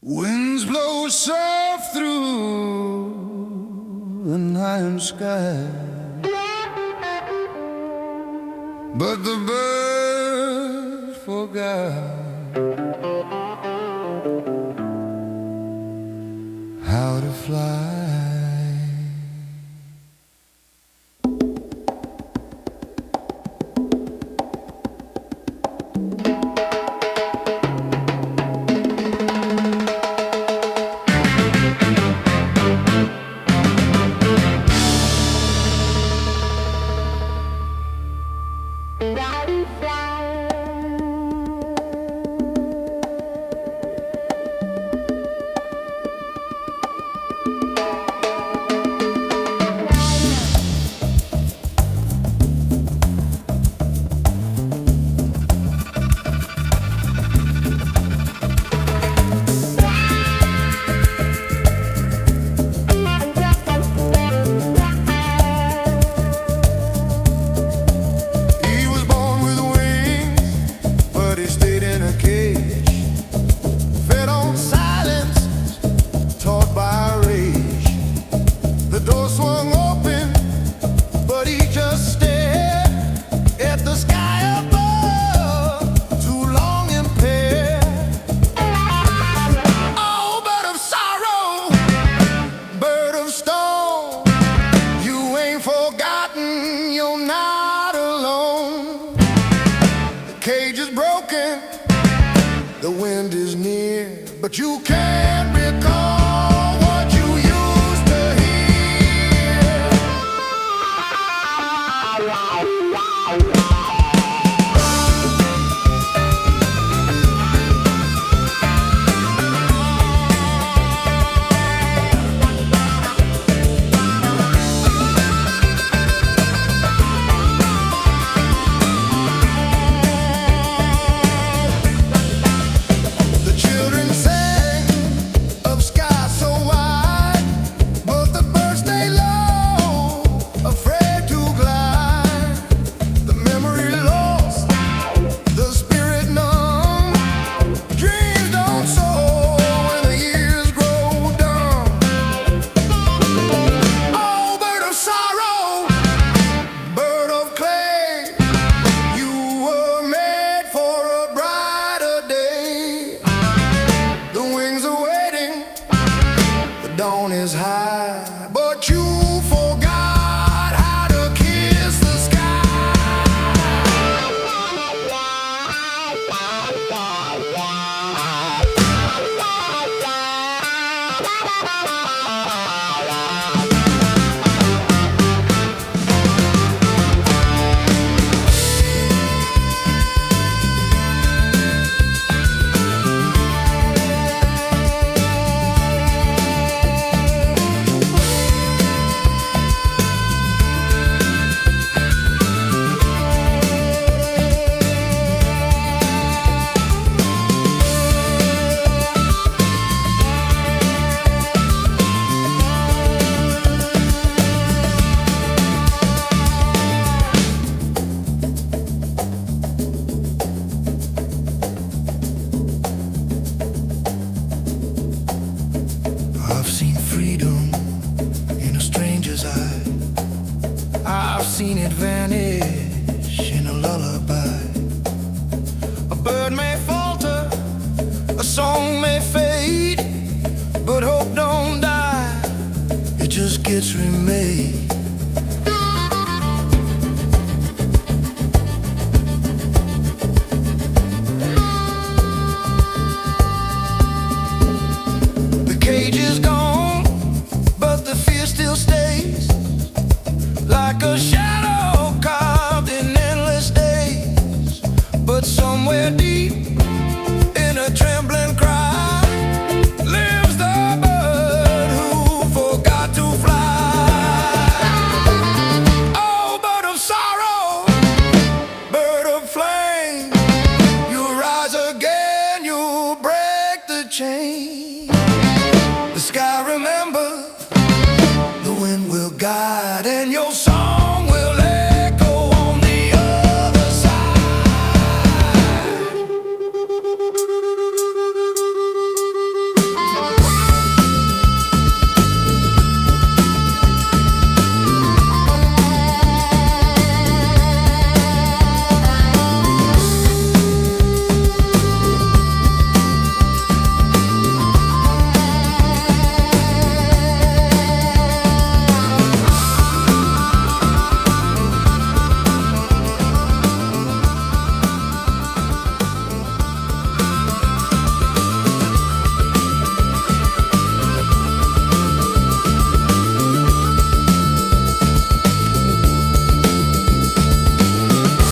Winds blow soft through the night sky, but the bird forgot how to fly. Cage is broken, the wind is near, but you can't recall what you used to hear. Dawn is high, but you forgot how to kiss the sky. I've seen freedom in a stranger's eye. I've seen it vanish in a lullaby. A bird may falter, a song may fade, but hope don't die, it just gets remade. The cage is gone, but the fear still stays, like a shadow carved in endless days. But somewhere deep in a trembling cry lives the bird who forgot to fly. Oh, bird of sorrow, bird of flame, you rise again, you break the chain. The sky remember, the wind will guide.